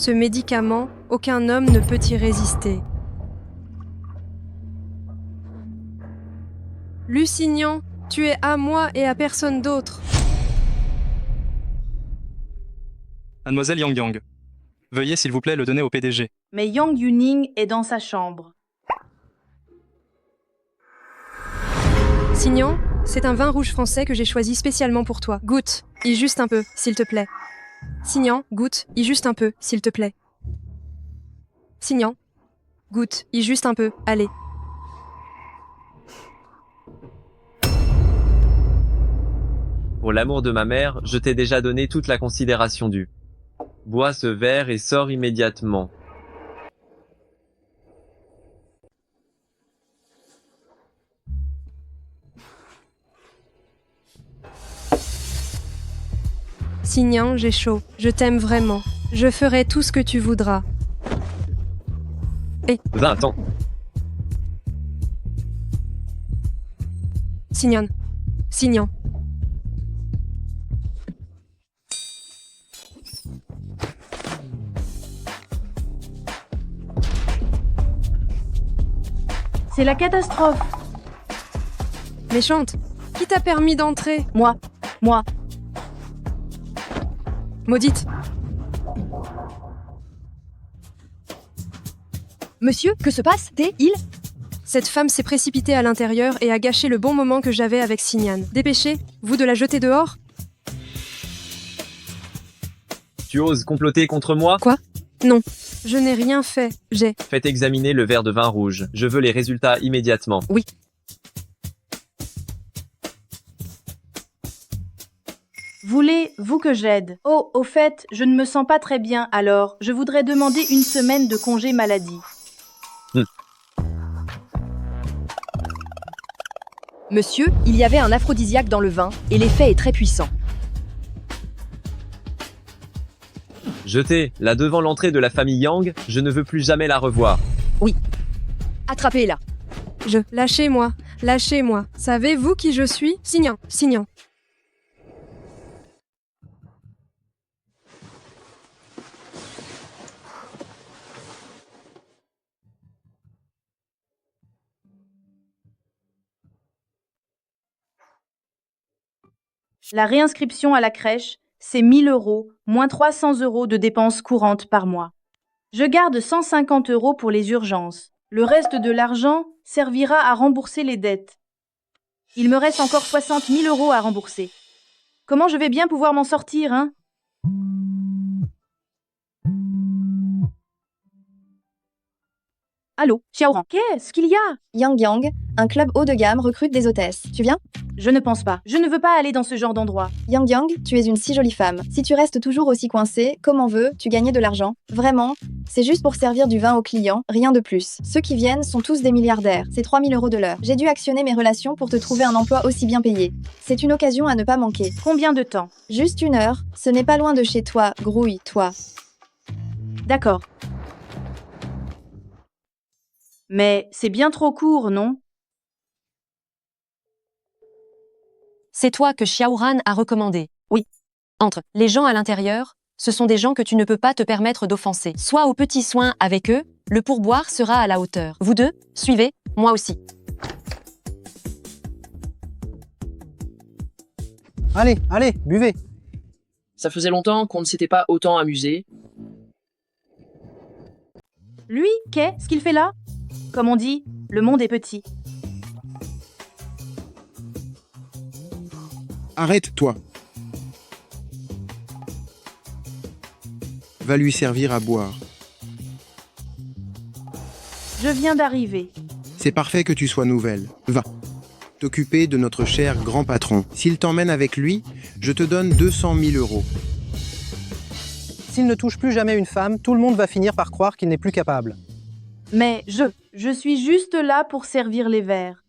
Ce médicament, aucun homme ne peut y résister. Lusignan, tu es à moi et à personne d'autre. Mademoiselle Yang Yang, veuillez s'il vous plaît le donner au PDG. Mais Yang Yuning est dans sa chambre. Signan, c'est un vin rouge français que j'ai choisi spécialement pour toi. Goûte, y juste un peu, s'il te plaît. Signan, goûte, y juste un peu, s'il te plaît. Signan, goûte, y juste un peu, allez. Pour l'amour de ma mère, je t'ai déjà donné toute la considération due. Bois ce verre et sors immédiatement. Signan, j'ai chaud. Je t'aime vraiment. Je ferai tout ce que tu voudras. Va, attends. Signan. Signan. C'est la catastrophe. Méchante. Qui t'a permis d'entrer? Moi. Maudite. Monsieur, que se passe? Il Cette femme s'est précipitée à l'intérieur et a gâché le bon moment que j'avais avec Signan. Dépêchez, vous de la jeter dehors? Tu oses comploter contre moi? Non, je n'ai rien fait. J'ai... Faites examiner le verre de vin rouge. Je veux les résultats immédiatement. Voulez-vous que j'aide? Oh, au fait, je ne me sens pas très bien, alors je voudrais demander une semaine de congé maladie. Monsieur, il y avait un aphrodisiaque dans le vin, et l'effet est très puissant. Jetez-la devant l'entrée de la famille Yang, je ne veux plus jamais la revoir. Attrapez-la. Lâchez-moi. Lâchez-moi. Savez-vous qui je suis? Signan. Signan. La réinscription à la crèche, c'est 1000 €, moins 300 € de dépenses courantes par mois. Je garde 150 € pour les urgences. Le reste de l'argent servira à rembourser les dettes. Il me reste encore 60 000 € à rembourser. Comment je vais bien pouvoir m'en sortir, hein? Allô, Xiaoran, qu'est-ce qu'il y a? Yang Yang, un club haut de gamme recrute des hôtesses. Tu viens? Je ne pense pas. Je ne veux pas aller dans ce genre d'endroit. Yang Yang, tu es une si jolie femme. Si tu restes toujours aussi coincée, comment veux-tu gagner de l'argent? Vraiment? C'est juste pour servir du vin aux clients, rien de plus. Ceux qui viennent sont tous des milliardaires. C'est 3 000 € de l'heure. J'ai dû actionner mes relations pour te trouver un emploi aussi bien payé. C'est une occasion à ne pas manquer. Combien de temps? Juste 1 heure. Ce n'est pas loin de chez toi, grouille, toi. D'accord. Mais c'est bien trop court, non? C'est toi que Xiaoran a recommandé. Oui. Entre les gens à l'intérieur, ce sont des gens que tu ne peux pas te permettre d'offenser. Sois aux petits soins avec eux, le pourboire sera à la hauteur. Vous deux, suivez, moi aussi. Allez, buvez. Ça faisait longtemps qu'on ne s'était pas autant amusé. Lui, qu'est-ce qu'il fait là? Comme on dit, le monde est petit. Arrête-toi. Va lui servir à boire. Je viens d'arriver. C'est parfait que tu sois nouvelle. Va. T'occuper de notre cher grand patron. S'il t'emmène avec lui, je te donne 200 000 €. S'il ne touche plus jamais une femme, tout le monde va finir par croire qu'il n'est plus capable. Mais je suis juste là pour servir les verres.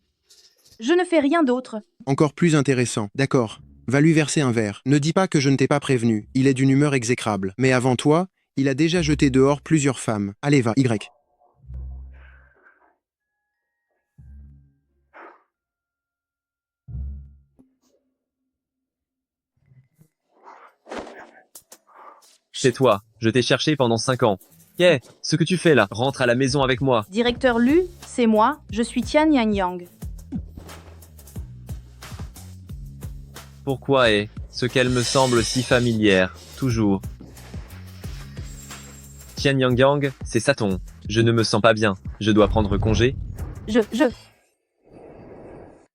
Je ne fais rien d'autre. Encore plus intéressant. D'accord. Va lui verser un verre. Ne dis pas que je ne t'ai pas prévenu. Il est d'une humeur exécrable. Mais avant toi, il a déjà jeté dehors plusieurs femmes. Allez, va, Y. C'est toi. Je t'ai cherché pendant 5 ans. Ce que tu fais là? Rentre à la maison avec moi. Directeur Lu, c'est moi, je suis Tian Yang. Pourquoi ce qu'elle me semble si familière, toujours. Tian Yang, c'est Saton. Je ne me sens pas bien. Je dois prendre congé.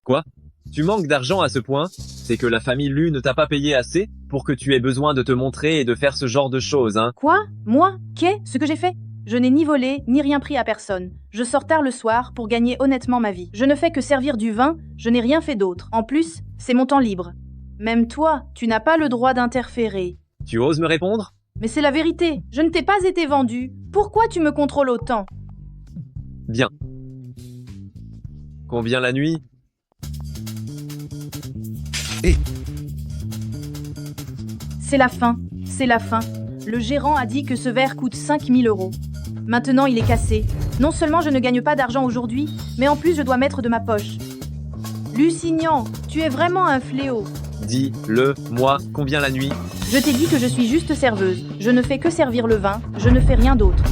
Quoi? Tu manques d'argent à ce point? C'est que la famille Lu ne t'a pas payé assez pour que tu aies besoin de te montrer et de faire ce genre de choses, hein? Quoi? Moi? Ce que j'ai fait? Je n'ai ni volé, ni rien pris à personne. Je sors tard le soir pour gagner honnêtement ma vie. Je ne fais que servir du vin, je n'ai rien fait d'autre. En plus, c'est mon temps libre. Même toi, tu n'as pas le droit d'interférer. Tu oses me répondre? Mais c'est la vérité, je ne t'ai pas été vendu. Pourquoi tu me contrôles autant? Bien. Combien la nuit? C'est la fin, c'est la fin. Le gérant a dit que ce verre coûte 5000 €. Maintenant, il est cassé. Non seulement je ne gagne pas d'argent aujourd'hui, mais en plus je dois mettre de ma poche. Lusignan, tu es vraiment un fléau. Dis-le, moi, combien la nuit? Je t'ai dit que je suis juste serveuse. Je ne fais que servir le vin, je ne fais rien d'autre.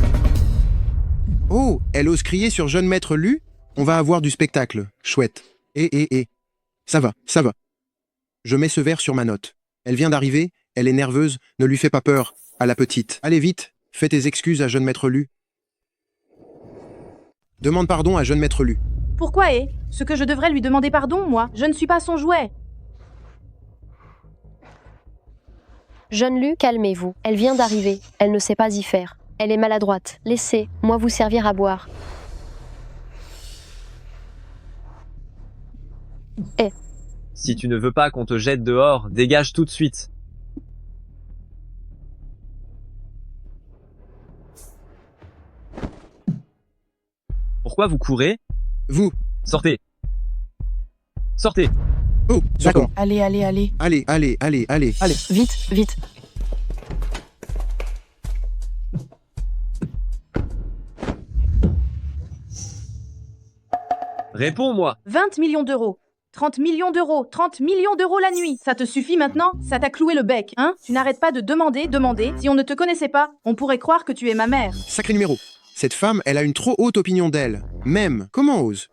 Oh, elle ose crier sur jeune maître Lu? On va avoir du spectacle. Chouette. Ça va, ça va. Je mets ce verre sur ma note. Elle vient d'arriver, elle est nerveuse, ne lui fais pas peur, à la petite. Allez vite, fais tes excuses à jeune maître Lu. Demande pardon à jeune maître Lu. Pourquoi ce que je devrais lui demander pardon, moi? Je ne suis pas son jouet. Jeune Lu, calmez-vous. Elle vient d'arriver. Elle ne sait pas y faire. Elle est maladroite. Laissez-moi vous servir à boire. Si tu ne veux pas qu'on te jette dehors, dégage tout de suite. Pourquoi vous courez? Vous. Sortez. Sortez. Oh, d'accord. Allez. Allez. Vite. Réponds-moi. 20 millions d'euros. 30 millions d'euros. 30 millions d'euros la nuit. Ça te suffit maintenant? Ça t'a cloué le bec, hein? Tu n'arrêtes pas de demander. Si on ne te connaissait pas, on pourrait croire que tu es ma mère. Sacré numéro. Cette femme, elle a une trop haute opinion d'elle. Même, comment ose?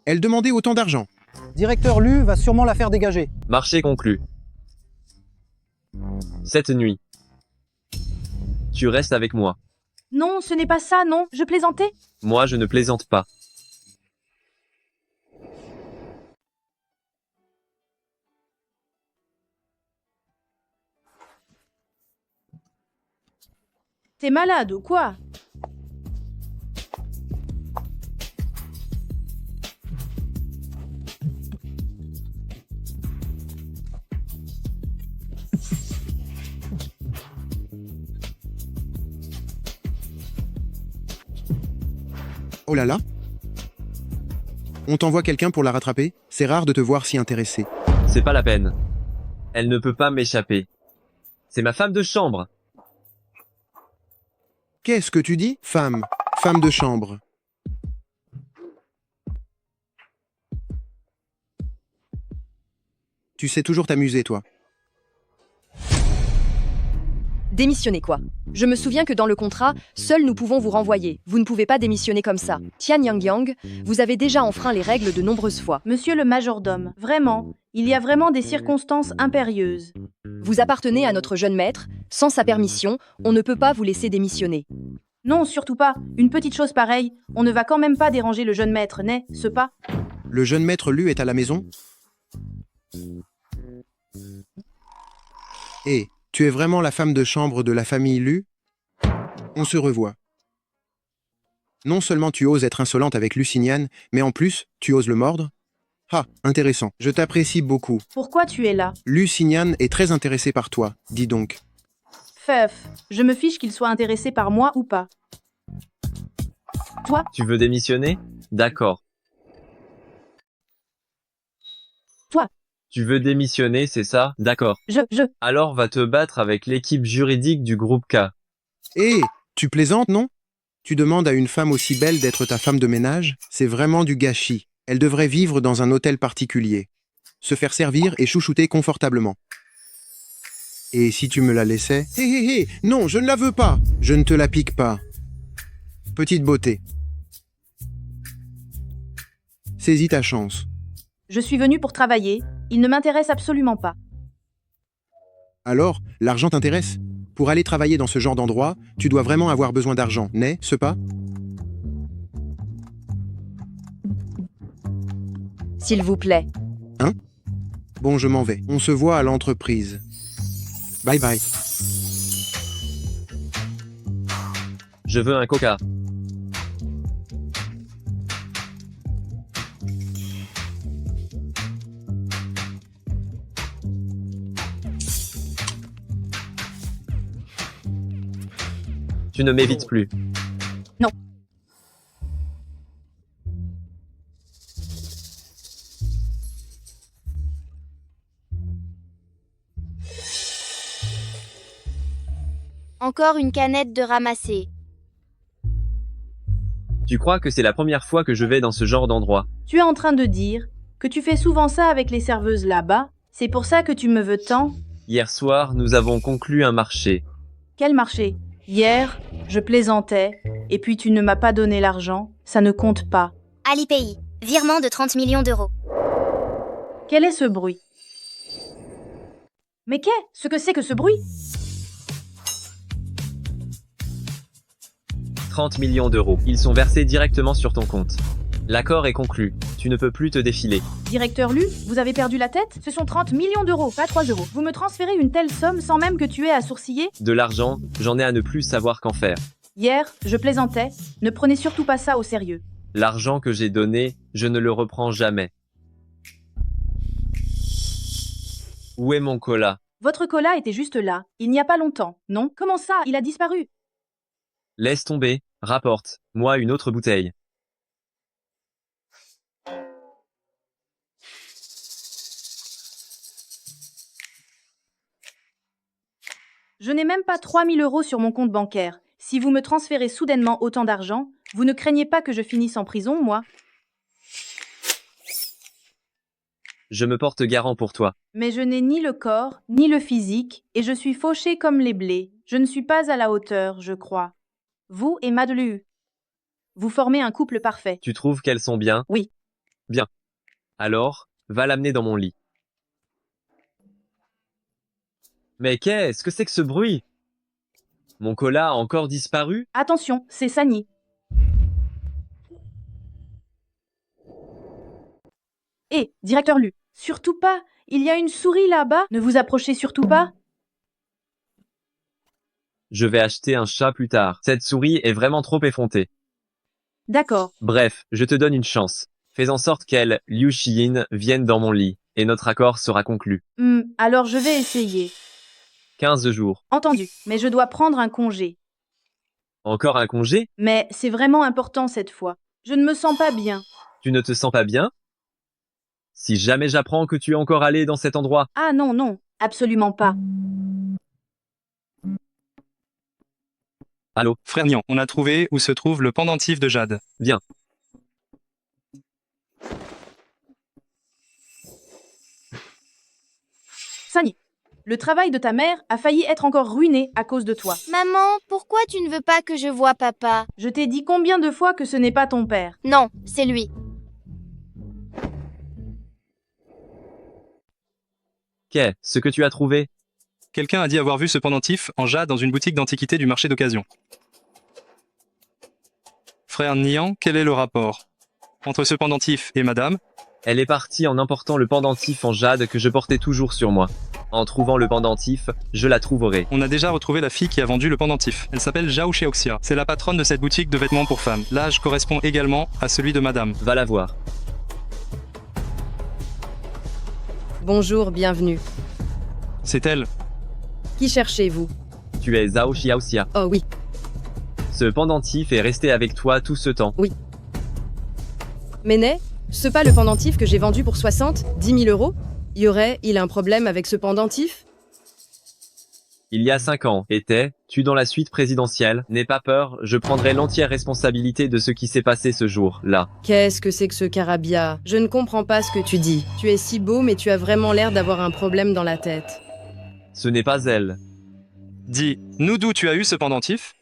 Elle demandait autant d'argent. Directeur Lu va sûrement la faire dégager. Marché conclu. Cette nuit, tu restes avec moi. Non, ce n'est pas ça, non. Je plaisantais. Moi, je ne plaisante pas. T'es malade ou quoi? Oh là là. On t'envoie quelqu'un pour la rattraper? C'est rare de te voir si intéressé. C'est pas la peine. Elle ne peut pas m'échapper. C'est ma femme de chambre. Qu'est-ce que tu dis? Femme de chambre. Tu sais toujours t'amuser, toi. Démissionnez quoi? Je me souviens que dans le contrat, seuls nous pouvons vous renvoyer. Vous ne pouvez pas démissionner comme ça. Tian Yang, vous avez déjà enfreint les règles de nombreuses fois. Monsieur le majordome, vraiment, il y a vraiment des circonstances impérieuses. Vous appartenez à notre jeune maître. Sans sa permission, on ne peut pas vous laisser démissionner. Non, surtout pas. Une petite chose pareille, on ne va quand même pas déranger le jeune maître, n'est-ce pas? Le jeune maître Lu est à la maison? Tu es vraiment la femme de chambre de la famille Lu? On se revoit. Non seulement tu oses être insolente avec Lusignan, mais en plus, tu oses le mordre? Ah, intéressant. Je t'apprécie beaucoup. Pourquoi tu es là? Lusignan est très intéressé par toi, dis donc. Feuf, je me fiche qu'il soit intéressé par moi ou pas. Toi? Tu veux démissionner? D'accord. Toi? Tu veux démissionner, c'est ça? D'accord. Alors va te battre avec l'équipe juridique du groupe K. Tu plaisantes, non? Tu demandes à une femme aussi belle d'être ta femme de ménage? C'est vraiment du gâchis. Elle devrait vivre dans un hôtel particulier. Se faire servir et chouchouter confortablement. Et si tu me la laissais? Hé hé hé, non, je ne la veux pas. Je ne te la pique pas. Petite beauté. Saisis ta chance. Je suis venu pour travailler, il ne m'intéresse absolument pas. Alors, l'argent t'intéresse? Pour aller travailler dans ce genre d'endroit, tu dois vraiment avoir besoin d'argent, n'est-ce pas? S'il vous plaît. Hein? Bon, je m'en vais. On se voit à l'entreprise. Bye bye. Je veux un coca. Tu ne m'évites plus. Non. Encore une canette de ramasser. Tu crois que c'est la première fois que je vais dans ce genre d'endroit? Tu es en train de dire que tu fais souvent ça avec les serveuses là-bas? C'est pour ça que tu me veux tant? Hier soir, nous avons conclu un marché. Quel marché? Hier, je plaisantais, et puis tu ne m'as pas donné l'argent, ça ne compte pas. Alipay, virement de 30 millions d'euros. Quel est ce bruit? Mais qu'est-ce que c'est que ce bruit? 30 millions d'euros. Ils sont versés directement sur ton compte. L'accord est conclu. Tu ne peux plus te défiler. Directeur Lu, vous avez perdu la tête? Ce sont 30 millions d'euros, pas 3 euros. Vous me transférez une telle somme sans même que tu aies à sourciller? De l'argent, j'en ai à ne plus savoir qu'en faire. Hier, je plaisantais. Ne prenez surtout pas ça au sérieux. L'argent que j'ai donné, je ne le reprends jamais. Où est mon cola? Votre cola était juste là, il n'y a pas longtemps, non? Comment ça, il a disparu? Laisse tomber, rapporte. Moi une autre bouteille. Je n'ai même pas 3 000 euros sur mon compte bancaire. Si vous me transférez soudainement autant d'argent, vous ne craignez pas que je finisse en prison, moi? Je me porte garant pour toi. Mais je n'ai ni le corps, ni le physique, et je suis fauchée comme les blés. Je ne suis pas à la hauteur, je crois. Vous et Madelu. Vous formez un couple parfait. Tu trouves qu'elles sont bien? Oui. Bien. Alors, va l'amener dans mon lit. Mais qu'est-ce que c'est que ce bruit? Mon cola a encore disparu? Attention, c'est Sani. Hé, directeur Lu, surtout pas. Il y a une souris là-bas. Ne vous approchez surtout pas. Je vais acheter un chat plus tard. Cette souris est vraiment trop effrontée. D'accord. Bref, je te donne une chance. Fais en sorte qu'elle, Liu Xiyin, vienne dans mon lit, et notre accord sera conclu. Alors je vais essayer. 15 jours. Entendu, mais je dois prendre un congé. Encore un congé? Mais c'est vraiment important cette fois. Je ne me sens pas bien. Tu ne te sens pas bien? Si jamais j'apprends que tu es encore allé dans cet endroit. Ah non, non, absolument pas. Allô? Frère Nian, on a trouvé où se trouve le pendentif de Jade. Viens. Sani, le travail de ta mère a failli être encore ruiné à cause de toi. Maman, pourquoi tu ne veux pas que je voie papa? Je t'ai dit combien de fois que ce n'est pas ton père? Non, c'est lui. Qu'est-ce que tu as trouvé? Quelqu'un a dit avoir vu ce pendentif en jade dans une boutique d'antiquités du marché d'occasion. Frère Nian, quel est le rapport entre ce pendentif et madame? Elle est partie en emportant le pendentif en jade que je portais toujours sur moi. En trouvant le pendentif, je la trouverai. On a déjà retrouvé la fille qui a vendu le pendentif. Elle s'appelle Zhao Xiaoxia. C'est la patronne de cette boutique de vêtements pour femmes. L'âge correspond également à celui de madame. Va la voir. Bonjour, bienvenue. C'est elle. Qui cherchez-vous? Tu es Zhao Xiaoxia. Oh oui. Ce pendentif est resté avec toi tout ce temps. Oui. Mais n'est ce pas le pendentif que j'ai vendu pour 10 000 euros? Il a un problème avec ce pendentif? Il y a 5 ans, tu dans la suite présidentielle? N'aie pas peur, je prendrai l'entière responsabilité de ce qui s'est passé ce jour-là. Qu'est-ce que c'est que ce carabia? Je ne comprends pas ce que tu dis. Tu es si beau, mais tu as vraiment l'air d'avoir un problème dans la tête. Ce n'est pas elle. Dis, nous d'où tu as eu ce pendentif?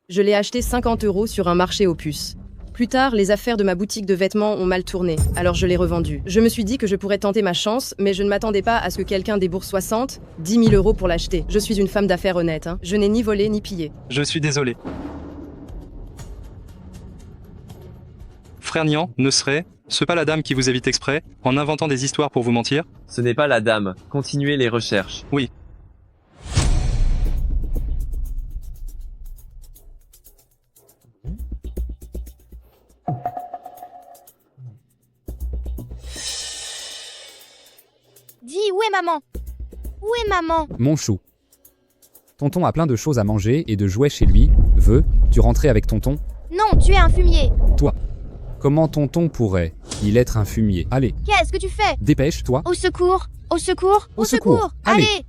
Je l'ai acheté 50 € sur un marché aux puces. Plus tard, les affaires de ma boutique de vêtements ont mal tourné, alors je l'ai revendu. Je me suis dit que je pourrais tenter ma chance, mais je ne m'attendais pas à ce que quelqu'un débourse 60, 10 000 € pour l'acheter. Je suis une femme d'affaires honnête, hein. Je n'ai ni volé ni pillé. Je suis désolé. Frère Nian, ne serait-ce pas la dame qui vous évite exprès, en inventant des histoires pour vous mentir? Ce n'est pas la dame. Continuez les recherches. Oui. Dis, où est maman? Où est maman? Mon chou. Tonton a plein de choses à manger et de jouets chez lui. Veux-tu rentrer avec tonton? Non, tu es un fumier. Toi. Comment tonton pourrait-il être un fumier? Allez, Qu'est-ce que tu fais? dépêche-toi. Au secours! Au secours! Au secours. Allez.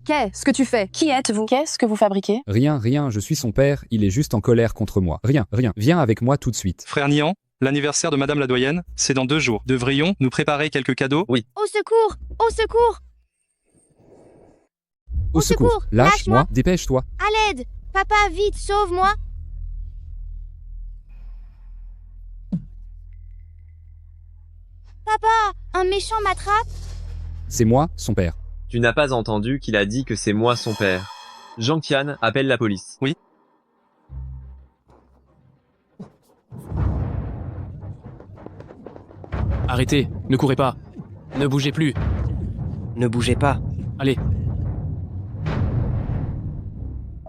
Qu'est-ce que tu fais? Qui êtes-vous? Qu'est-ce que vous fabriquez? Rien, rien, je suis son père, il est juste en colère contre moi. Rien, rien. Viens avec moi tout de suite. Frère Nian, l'anniversaire de Madame la doyenne, c'est dans 2 jours. Devrions nous préparer quelques cadeaux? Oui. Au secours! Au secours! Au secours. Lâche-moi, dépêche-toi. À l'aide! Papa, vite, sauve-moi! Papa, un méchant m'attrape! C'est moi, son père. Tu n'as pas entendu qu'il a dit que c'est moi son père. Jean Kian appelle la police. Oui. Arrêtez, ne courez pas. Ne bougez plus. Ne bougez pas. Allez.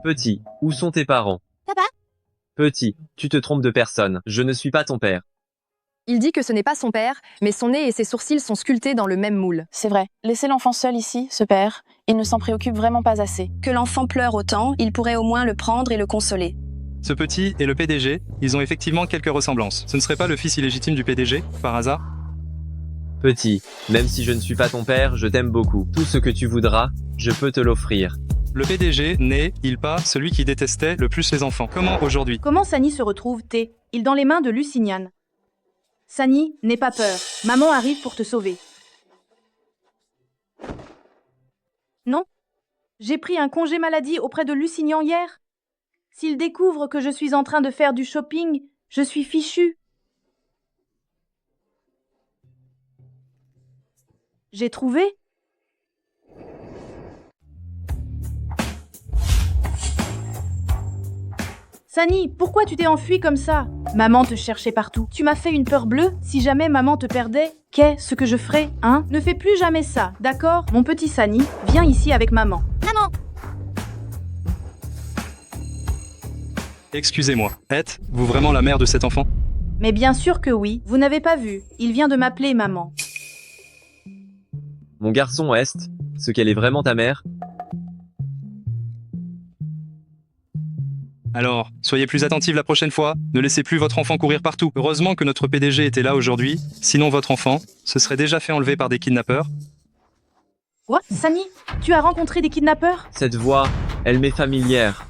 Petit, où sont tes parents? Papa? Petit, tu te trompes de personne. Je ne suis pas ton père. Il dit que ce n'est pas son père, mais son nez et ses sourcils sont sculptés dans le même moule. C'est vrai. Laissez l'enfant seul ici, ce père. Il ne s'en préoccupe vraiment pas assez. Que l'enfant pleure autant, il pourrait au moins le prendre et le consoler. Ce petit et le PDG, ils ont effectivement quelques ressemblances. Ce ne serait pas le fils illégitime du PDG, par hasard? Petit, même si je ne suis pas ton père, je t'aime beaucoup. Tout ce que tu voudras, je peux te l'offrir. Le PDG n'est-il pas celui qui détestait le plus les enfants? Comment aujourd'hui? Comment Sani se retrouve-t-il dans les mains de Lusignan? Sani, n'aie pas peur. Maman arrive pour te sauver. Non? J'ai pris un congé maladie auprès de Lusignan hier. S'il découvre que je suis en train de faire du shopping, je suis fichue. J'ai trouvé? Sani, pourquoi tu t'es enfuie comme ça? Maman te cherchait partout. Tu m'as fait une peur bleue. Si jamais maman te perdait, qu'est-ce que je ferais, hein? Ne fais plus jamais ça, d'accord? Mon petit Sani, viens ici avec maman. Maman! Excusez-moi, êtes-vous vraiment la mère de cet enfant? Mais bien sûr que oui. Vous n'avez pas vu. Il vient de m'appeler maman. Mon garçon Est, ce qu'elle est vraiment ta mère? Alors, soyez plus attentifs la prochaine fois, ne laissez plus votre enfant courir partout. Heureusement que notre PDG était là aujourd'hui, sinon votre enfant se serait déjà fait enlever par des kidnappeurs. Quoi? Sani, tu as rencontré des kidnappeurs? Cette voix, elle m'est familière.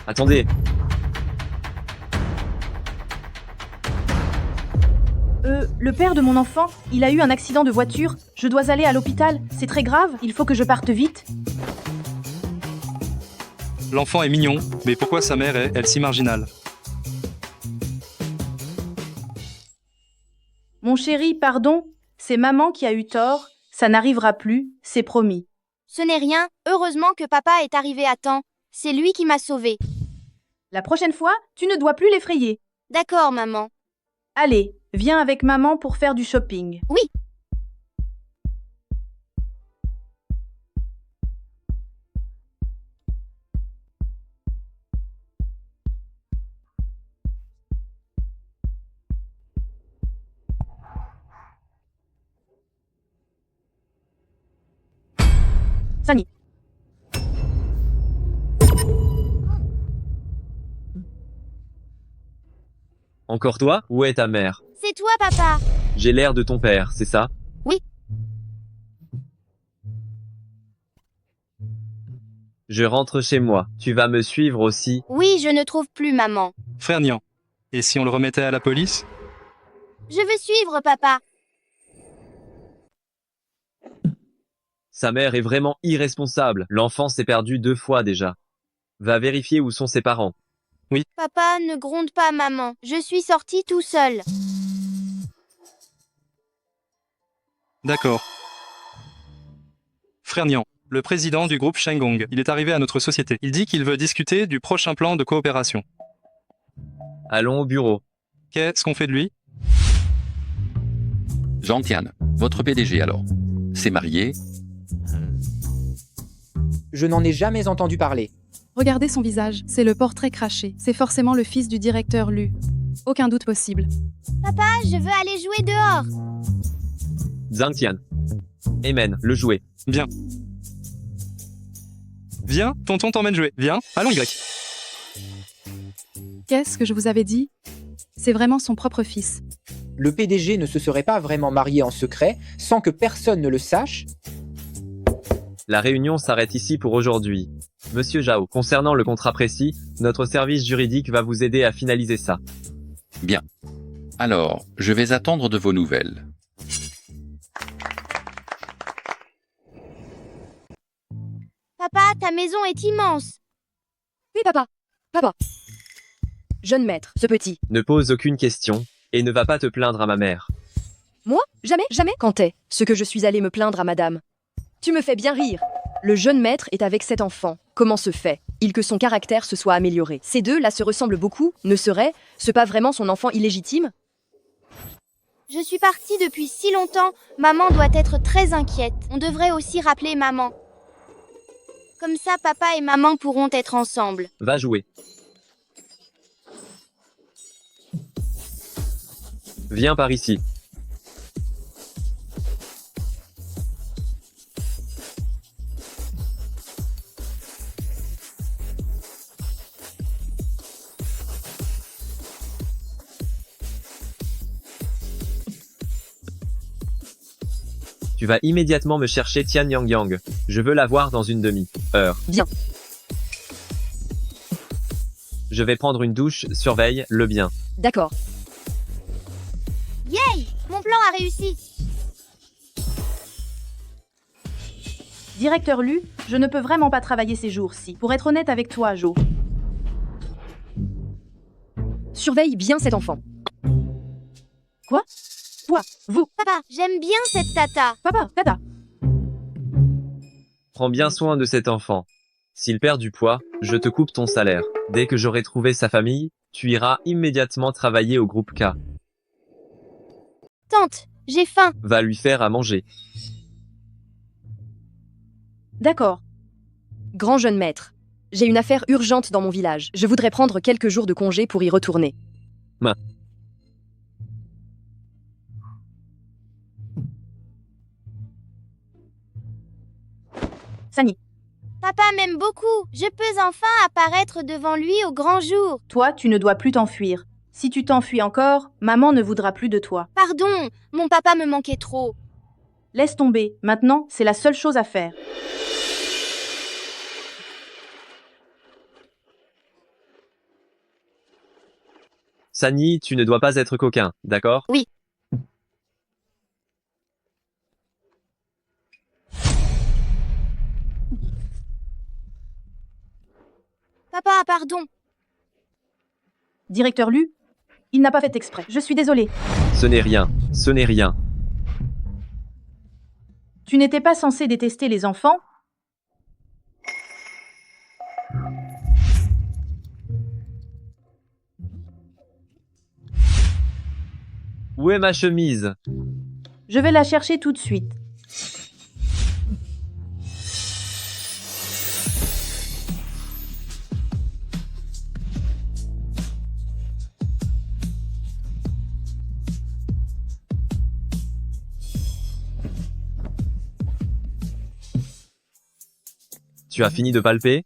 Attendez. Le père de mon enfant, il a eu un accident de voiture. Je dois aller à l'hôpital. C'est très grave, il faut que je parte vite. L'enfant est mignon, mais pourquoi sa mère est, elle, si marginale? Mon chéri, pardon, c'est maman qui a eu tort. Ça n'arrivera plus, c'est promis. Ce n'est rien, heureusement que papa est arrivé à temps. C'est lui qui m'a sauvée. La prochaine fois, tu ne dois plus l'effrayer. D'accord, maman. Allez, viens avec maman pour faire du shopping. Oui. Sani. Encore toi? Où est ta mère? C'est toi, papa. J'ai l'air de ton père, c'est ça? Oui. Je rentre chez moi. Tu vas me suivre aussi? Oui, je ne trouve plus maman. Frère Nian, et si on le remettait à la police? Je veux suivre, papa. Sa mère est vraiment irresponsable. L'enfant s'est perdu 2 fois déjà. Va vérifier où sont ses parents. Oui. Papa, ne gronde pas maman. Je suis sorti tout seul. D'accord. Frère Nian, le président du groupe Shenggong, il est arrivé à notre société. Il dit qu'il veut discuter du prochain plan de coopération. Allons au bureau. Qu'est-ce qu'on fait de lui? Zhang Tian, votre PDG alors. C'est marié? Je n'en ai jamais entendu parler. Regardez son visage, c'est le portrait craché. C'est forcément le fils du directeur Lu. Aucun doute possible. Papa, je veux aller jouer dehors. Zhang Tian. Amen, le jouet. Bien. Viens, tonton t'emmène jouer. Viens, allons Y. Qu'est-ce que je vous avais dit? C'est vraiment son propre fils. Le PDG ne se serait pas vraiment marié en secret, sans que personne ne le sache? La réunion s'arrête ici pour aujourd'hui. Monsieur Zhao, concernant le contrat précis, notre service juridique va vous aider à finaliser ça. Bien. Alors, je vais attendre de vos nouvelles. Papa, ta maison est immense. Oui, papa. Papa. Jeune maître, ce petit. Ne pose aucune question, et ne va pas te plaindre à ma mère. Moi? Jamais, jamais. Quand est ce que je suis allé me plaindre à madame? Tu me fais bien rire. Le jeune maître est avec cet enfant. Comment se fait-il que son caractère se soit amélioré? Ces deux-là se ressemblent beaucoup. Ne serait-ce pas vraiment son enfant illégitime? Je suis partie depuis si longtemps. Maman doit être très inquiète. On devrait aussi rappeler maman. Comme ça, papa et maman pourront être ensemble. Va jouer. Viens par ici. Tu vas immédiatement me chercher Tian Yang Yang. Je veux la voir dans une demi-heure. Bien. Je vais prendre une douche, surveille-le bien. D'accord. Yay! Mon plan a réussi. Directeur Lu, je ne peux vraiment pas travailler ces jours-ci. Pour être honnête avec toi, Jo. Surveille bien cet enfant. Quoi? Toi, vous. Papa, j'aime bien cette tata. Papa, tata. Prends bien soin de cet enfant. S'il perd du poids, je te coupe ton salaire. Dès que j'aurai trouvé sa famille, tu iras immédiatement travailler au groupe K. Tante, j'ai faim. Va lui faire à manger. D'accord. Grand jeune maître, j'ai une affaire urgente dans mon village. Je voudrais prendre quelques jours de congé pour y retourner. Sani. Papa m'aime beaucoup. Je peux enfin apparaître devant lui au grand jour. Toi, tu ne dois plus t'enfuir. Si tu t'enfuis encore, maman ne voudra plus de toi. Pardon, mon papa me manquait trop. Laisse tomber. Maintenant, c'est la seule chose à faire. Sani, tu ne dois pas être coquin, d'accord? Oui. Papa, pardon. Directeur Lu, il n'a pas fait exprès. Je suis désolée. Ce n'est rien, ce n'est rien. Tu n'étais pas censé détester les enfants? Où est ma chemise? Je vais la chercher tout de suite. Tu as fini de palper?